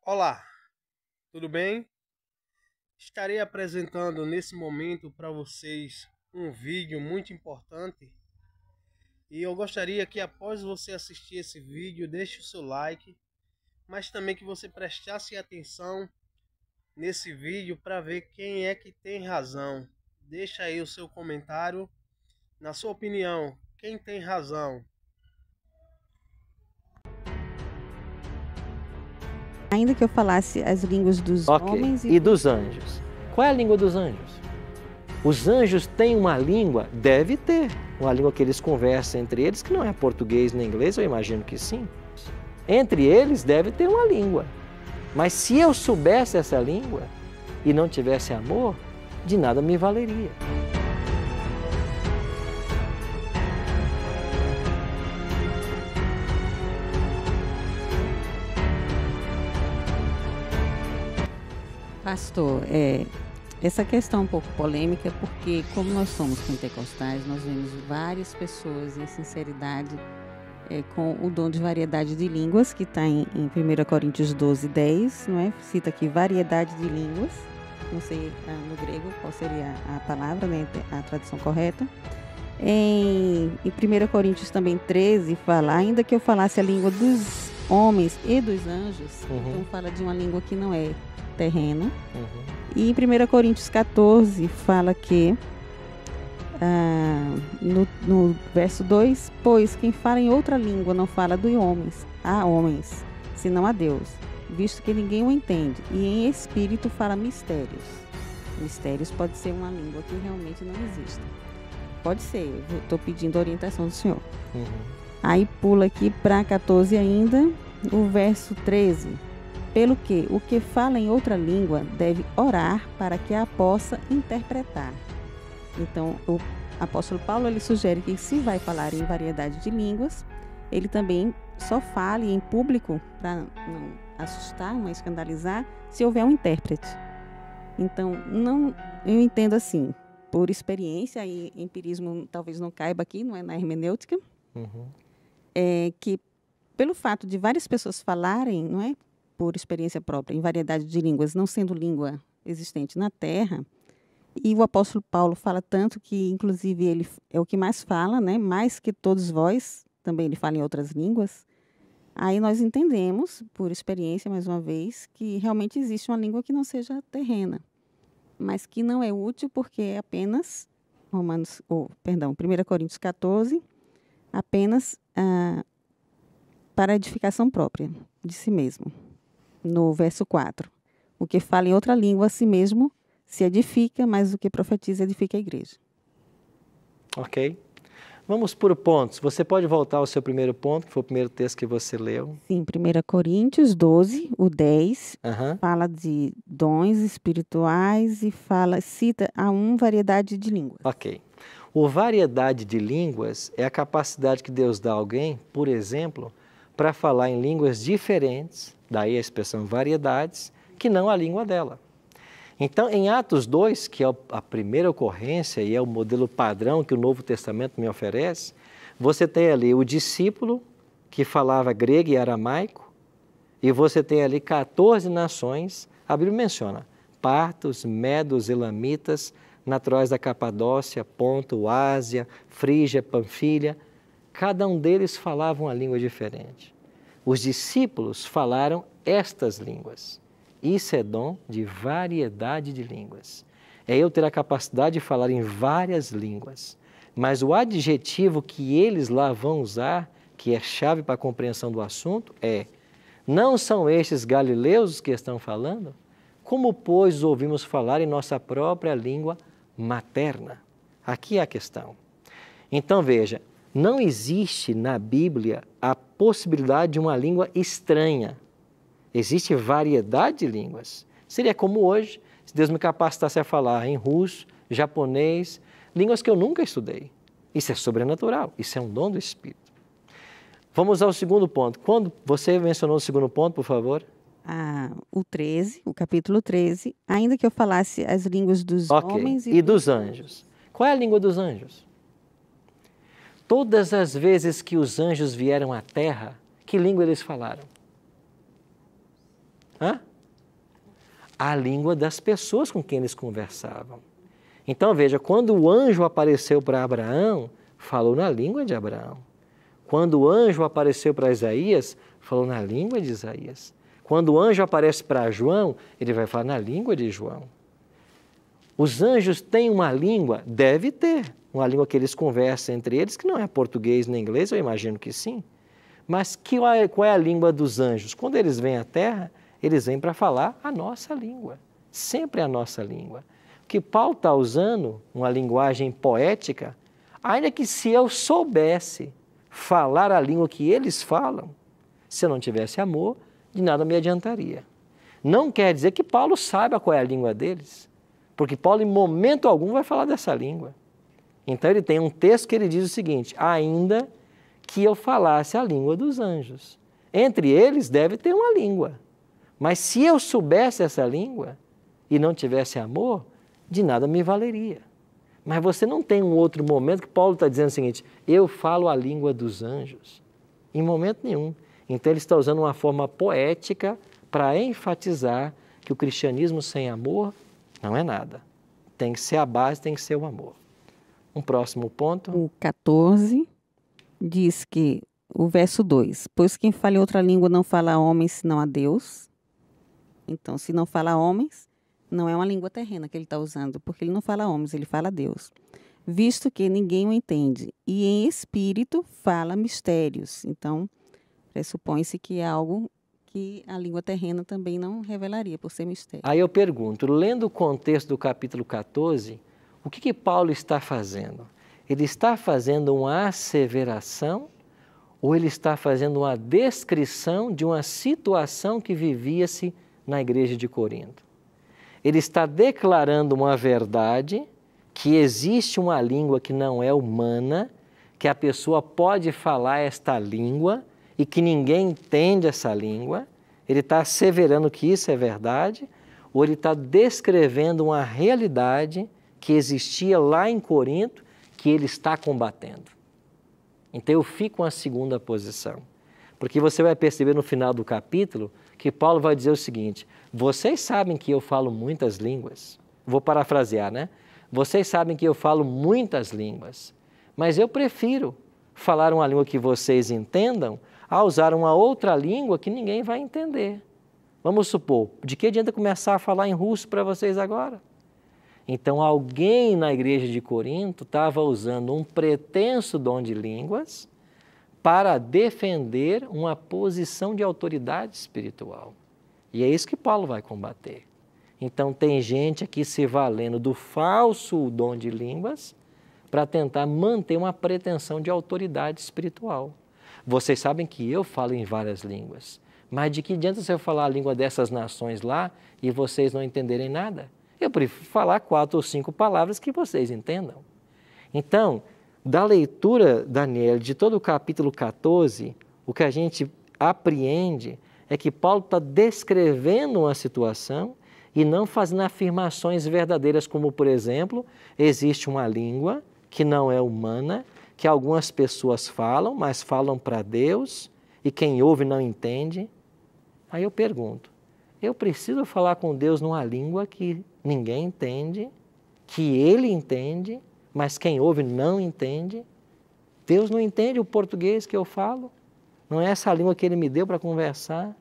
Olá, tudo bem? Estarei apresentando nesse momento para vocês um vídeo muito importante e eu gostaria que após você assistir esse vídeo, deixe o seu like, mas também que você prestasse atenção nesse vídeo para ver quem é que tem razão. Deixa aí o seu comentário, na sua opinião, quem tem razão? Ainda que eu falasse as línguas dos homens E dos anjos. Qual é a língua dos anjos? Os anjos têm uma língua? Deve ter. Uma língua que eles conversam entre eles, que não é português nem inglês, eu imagino que sim. Entre eles deve ter uma língua. Mas se eu soubesse essa língua e não tivesse amor, de nada me valeria. Pastor, essa questão é um pouco polêmica, porque como nós somos pentecostais, nós vemos várias pessoas em sinceridade com o dom de variedade de línguas, que está em 1 Coríntios 12, 10, não é? Cita aqui variedade de línguas, não sei no grego qual seria a palavra, né, a tradução correta. Em 1 Coríntios também 13 fala, ainda que eu falasse a língua dos homens e dos anjos, então fala de uma língua que não é terrena. E em 1 Coríntios 14 fala que, no verso 2, pois quem fala em outra língua não fala a homens, senão a Deus, visto que ninguém o entende, e em espírito fala mistérios. Mistérios pode ser uma língua que realmente não existe. Pode ser, estou pedindo a orientação do senhor. Aí pula aqui para 14 ainda, o verso 13. Pelo que o que fala em outra língua deve orar para que a possa interpretar. Então, o apóstolo Paulo ele sugere que se vai falar em variedade de línguas, ele também só fale em público para não assustar, não escandalizar, se houver um intérprete. Então, eu entendo assim, por experiência, e empirismo talvez não caiba aqui, não é na hermenêutica, que pelo fato de várias pessoas falarem, não é, por experiência própria, em variedade de línguas, não sendo língua existente na Terra, e o apóstolo Paulo fala tanto que, inclusive, ele é o que mais fala, né, mais que todos vós, também ele fala em outras línguas. Aí nós entendemos, por experiência, mais uma vez, que realmente existe uma língua que não seja terrena, mas que não é útil porque é apenas, 1 Coríntios 14, apenas para edificação própria de si mesmo. No verso 4, o que fala em outra língua a si mesmo se edifica, mas o que profetiza edifica a igreja. Ok. Vamos por pontos. Você pode voltar ao seu primeiro ponto, que foi o primeiro texto que você leu. Sim, 1 Coríntios 12, o 10, fala de dons espirituais e cita a variedade de línguas. Ok. O variedade de línguas é a capacidade que Deus dá a alguém, por exemplo, para falar em línguas diferentes, daí a expressão variedades, que não a língua dela. Então, em Atos 2, que é a primeira ocorrência e é o modelo padrão que o Novo Testamento me oferece, você tem ali o discípulo que falava grego e aramaico, e você tem ali 14 nações, a Bíblia menciona, partos, medos, elamitas, naturais da Capadócia, Ponto, Ásia, Frígia, Panfilha, cada um deles falava uma língua diferente. Os discípulos falaram estas línguas. Isso é dom de variedade de línguas. É eu ter a capacidade de falar em várias línguas. Mas o adjetivo que eles lá vão usar, que é chave para a compreensão do assunto, não são estes galileus os que estão falando? Como, pois, os ouvimos falar em nossa própria língua materna? Aqui é a questão. Então, veja, não existe na Bíblia a possibilidade de uma língua estranha. Existe variedade de línguas. Seria como hoje, se Deus me capacitasse a falar em russo, japonês, línguas que eu nunca estudei. Isso é sobrenatural, isso é um dom do Espírito. Vamos ao segundo ponto. Quando você mencionou o segundo ponto, por favor? O capítulo 13, ainda que eu falasse as línguas dos homens e dos anjos. Qual é a língua dos anjos? Todas as vezes que os anjos vieram à Terra, que língua eles falaram? Hã? A língua das pessoas com quem eles conversavam. Então veja, quando o anjo apareceu para Abraão, falou na língua de Abraão. Quando o anjo apareceu para Isaías, falou na língua de Isaías. Quando o anjo aparece para João, ele vai falar na língua de João. Os anjos têm uma língua? Deve ter. Uma língua que eles conversam entre eles, que não é português nem inglês, eu imagino que sim. Mas qual é a língua dos anjos? Quando eles vêm à Terra, eles vêm para falar a nossa língua. Sempre a nossa língua. O que Paulo está usando, uma linguagem poética, ainda que se eu soubesse falar a língua que eles falam, se eu não tivesse amor, de nada me adiantaria. Não quer dizer que Paulo saiba qual é a língua deles, porque Paulo em momento algum vai falar dessa língua. Então ele tem um texto que ele diz o seguinte: ainda que eu falasse a língua dos anjos. Entre eles deve ter uma língua, mas se eu soubesse essa língua e não tivesse amor, de nada me valeria. Mas você não tem um outro momento que Paulo está dizendo o seguinte: eu falo a língua dos anjos. Em momento nenhum. Então ele está usando uma forma poética para enfatizar que o cristianismo sem amor não é nada. Tem que ser a base, tem que ser o amor. Um próximo ponto. O 14 diz que, o verso 2, pois quem fala em outra língua não fala a homens senão a Deus. Então, se não fala a homens, não é uma língua terrena que ele está usando, porque ele não fala a homens, ele fala a Deus. Visto que ninguém o entende, e em espírito fala mistérios. Então, pressupõe-se que é algo que a língua terrena também não revelaria, por ser mistério. Aí eu pergunto, lendo o contexto do capítulo 14, o que Paulo está fazendo? Ele está fazendo uma asseveração ou ele está fazendo uma descrição de uma situação que vivia-se na igreja de Corinto? Ele está declarando uma verdade, que existe uma língua que não é humana, que a pessoa pode falar esta língua e que ninguém entende essa língua. Ele está asseverando que isso é verdade, ou ele está descrevendo uma realidade que existia lá em Corinto, que ele está combatendo. Então eu fico na segunda posição, porque você vai perceber no final do capítulo que Paulo vai dizer o seguinte: vocês sabem que eu falo muitas línguas. Vou parafrasear, né? Vocês sabem que eu falo muitas línguas, mas eu prefiro falar uma língua que vocês entendam a usar uma outra língua que ninguém vai entender. Vamos supor, de que adianta começar a falar em russo para vocês agora? Então alguém na igreja de Corinto estava usando um pretenso dom de línguas para defender uma posição de autoridade espiritual. E é isso que Paulo vai combater. Então tem gente aqui se valendo do falso dom de línguas para tentar manter uma pretensão de autoridade espiritual. Vocês sabem que eu falo em várias línguas, mas de que adianta se eu falar a língua dessas nações lá e vocês não entenderem nada? Eu prefiro falar 4 ou 5 palavras que vocês entendam. Então, da leitura, Daniel, de todo o capítulo 14, o que a gente apreende é que Paulo está descrevendo uma situação e não fazendo afirmações verdadeiras, como, por exemplo, existe uma língua que não é humana, que algumas pessoas falam, mas falam para Deus, e quem ouve não entende. Aí eu pergunto, eu preciso falar com Deus numa língua que ninguém entende, que Ele entende, mas quem ouve não entende? Deus não entende o português que eu falo? Não é essa a língua que Ele me deu para conversar?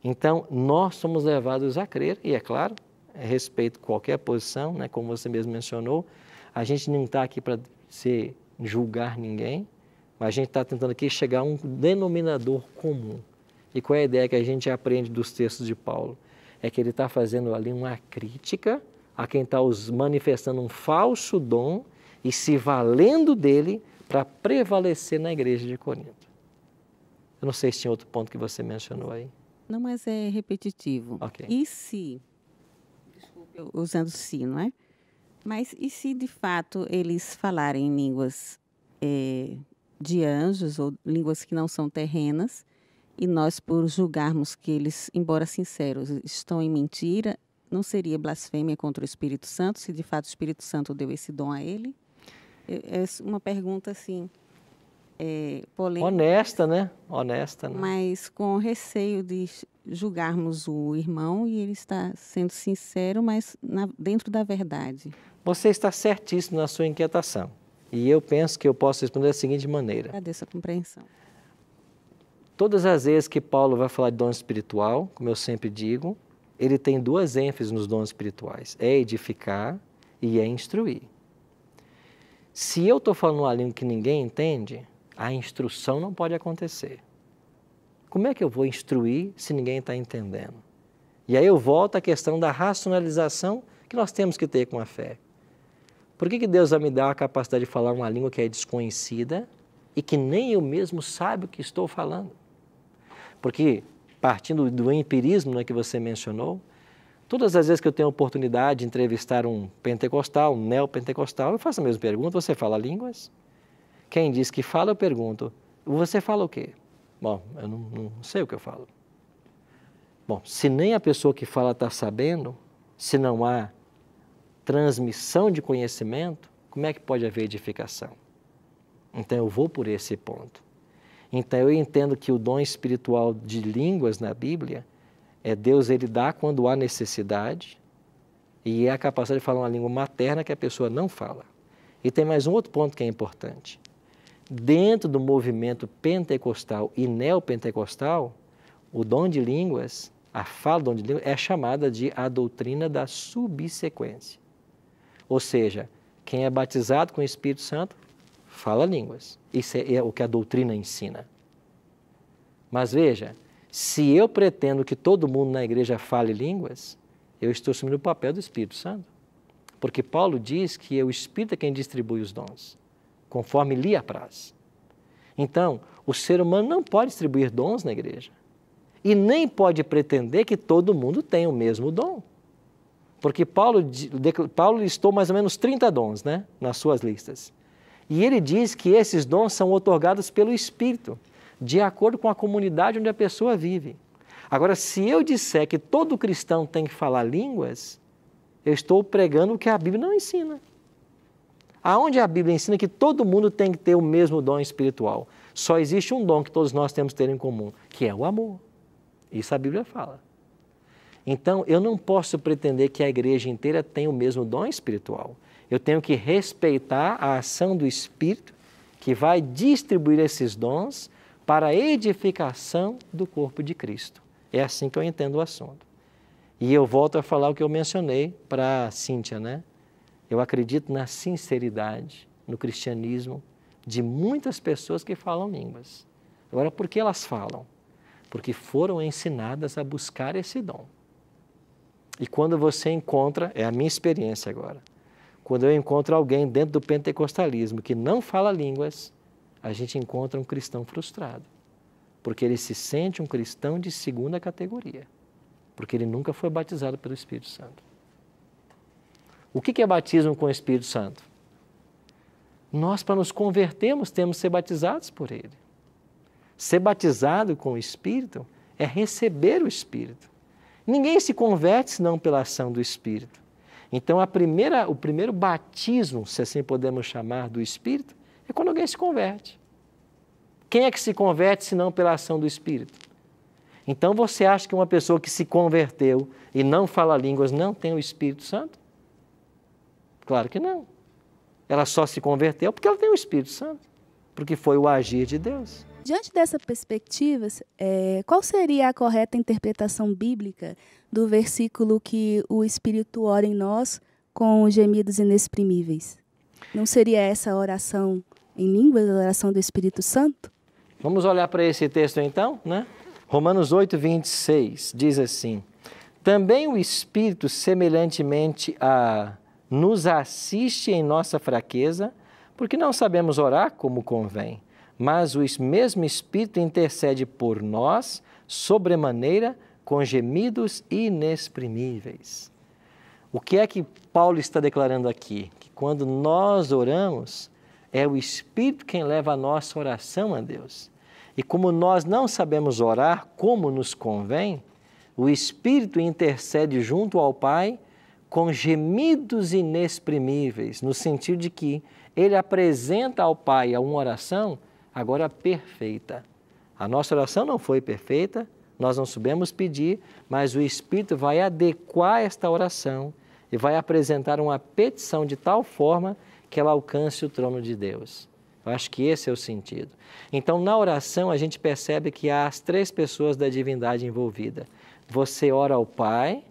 Então, nós somos levados a crer, e é claro, respeito qualquer posição, né, como você mesmo mencionou, a gente não está aqui para julgar ninguém, mas a gente está tentando aqui chegar a um denominador comum. E qual é a ideia que a gente aprende dos textos de Paulo? É que ele está fazendo ali uma crítica a quem está manifestando um falso dom e se valendo dele para prevalecer na igreja de Corinto. Eu não sei se tinha outro ponto que você mencionou aí. Não, mas é repetitivo. Okay. E se, desculpe, usando se, não é? Mas e se de fato eles falarem em línguas de anjos ou línguas que não são terrenas e nós, por julgarmos que eles, embora sinceros, estão em mentira, não seria blasfêmia contra o Espírito Santo, se de fato o Espírito Santo deu esse dom a ele? É uma pergunta assim, polêmica. Honesta, né? Honesta, né? Mas com receio de julgarmos o irmão e ele está sendo sincero, mas dentro da verdade. Você está certíssimo na sua inquietação. E eu penso que eu posso responder da seguinte maneira. Agradeço a compreensão. Todas as vezes que Paulo vai falar de dom espiritual, como eu sempre digo, ele tem duas ênfases nos dons espirituais. É edificar e é instruir. Se eu estou falando uma língua que ninguém entende, a instrução não pode acontecer. Como é que eu vou instruir se ninguém está entendendo? E aí eu volto à questão da racionalização que nós temos que ter com a fé. Por que Deus vai me dar a capacidade de falar uma língua que é desconhecida e que nem eu mesmo sabe o que estou falando? Porque, partindo do empirismo, né, que você mencionou, todas as vezes que eu tenho a oportunidade de entrevistar um pentecostal, um neopentecostal, eu faço a mesma pergunta: você fala línguas? Quem diz que fala, eu pergunto: você fala o quê? Bom, eu não sei o que eu falo. Bom, se nem a pessoa que fala está sabendo, se não há transmissão de conhecimento, como é que pode haver edificação? Então eu vou por esse ponto. Então eu entendo que o dom espiritual de línguas na Bíblia é Deus, ele dá quando há necessidade, e é a capacidade de falar uma língua materna que a pessoa não fala. E tem mais um outro ponto que é importante. Dentro do movimento pentecostal e neopentecostal, o dom de línguas, a fala do dom de línguas é chamada de a doutrina da subsequência. Ou seja, quem é batizado com o Espírito Santo fala línguas. Isso é o que a doutrina ensina. Mas veja, se eu pretendo que todo mundo na igreja fale línguas, eu estou assumindo o papel do Espírito Santo. Porque Paulo diz que o Espírito é quem distribui os dons, conforme lhe apraz. Então, o ser humano não pode distribuir dons na igreja. E nem pode pretender que todo mundo tenha o mesmo dom. Porque Paulo listou mais ou menos 30 dons, né, nas suas listas. E ele diz que esses dons são otorgados pelo Espírito, de acordo com a comunidade onde a pessoa vive. Agora, se eu disser que todo cristão tem que falar línguas, eu estou pregando o que a Bíblia não ensina. Aonde a Bíblia ensina que todo mundo tem que ter o mesmo dom espiritual? Só existe um dom que todos nós temos que ter em comum, que é o amor. Isso a Bíblia fala. Então, eu não posso pretender que a igreja inteira tenha o mesmo dom espiritual. Eu tenho que respeitar a ação do Espírito que vai distribuir esses dons para a edificação do corpo de Cristo. É assim que eu entendo o assunto. E eu volto a falar o que eu mencionei para a Cíntia, né? Eu acredito na sinceridade, no cristianismo, de muitas pessoas que falam línguas. Agora, por que elas falam? Porque foram ensinadas a buscar esse dom. E quando você encontra, é a minha experiência agora, quando eu encontro alguém dentro do pentecostalismo que não fala línguas, a gente encontra um cristão frustrado. Porque ele se sente um cristão de segunda categoria. Porque ele nunca foi batizado pelo Espírito Santo. O que é batismo com o Espírito Santo? Nós, para nos convertermos, temos que ser batizados por ele. Ser batizado com o Espírito é receber o Espírito. Ninguém se converte senão pela ação do Espírito. Então, o primeiro batismo, se assim podemos chamar, do Espírito, é quando alguém se converte. Quem é que se converte senão pela ação do Espírito? Então, você acha que uma pessoa que se converteu e não fala línguas não tem o Espírito Santo? Claro que não. Ela só se converteu porque ela tem o Espírito Santo, porque foi o agir de Deus. Diante dessa perspectiva, qual seria a correta interpretação bíblica do versículo que o Espírito ora em nós com gemidos inexprimíveis? Não seria essa oração em línguas, a oração do Espírito Santo? Vamos olhar para esse texto então, né? Romanos 8, 26 diz assim: também o Espírito semelhantemente nos assiste em nossa fraqueza, porque não sabemos orar como convém. Mas o mesmo Espírito intercede por nós, sobremaneira, com gemidos inexprimíveis. O que é que Paulo está declarando aqui? Que quando nós oramos, é o Espírito quem leva a nossa oração a Deus. E como nós não sabemos orar como nos convém, o Espírito intercede junto ao Pai com gemidos inexprimíveis, no sentido de que ele apresenta ao Pai uma oração agora perfeita. A nossa oração não foi perfeita, nós não soubemos pedir, mas o Espírito vai adequar esta oração e vai apresentar uma petição de tal forma que ela alcance o trono de Deus. Eu acho que esse é o sentido. Então, na oração, a gente percebe que há as 3 pessoas da divindade envolvida. Você ora ao Pai,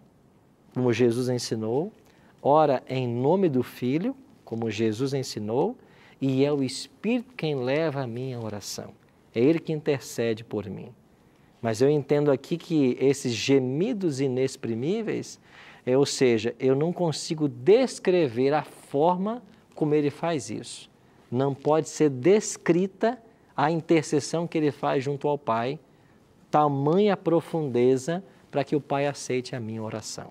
como Jesus ensinou, ora em nome do Filho, como Jesus ensinou, e é o Espírito quem leva a minha oração. É Ele que intercede por mim. Mas eu entendo aqui que esses gemidos inexprimíveis, ou seja, eu não consigo descrever a forma como Ele faz isso. Não pode ser descrita a intercessão que Ele faz junto ao Pai, tamanha profundeza para que o Pai aceite a minha oração.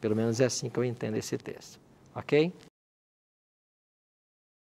Pelo menos é assim que eu entendo esse texto. Ok?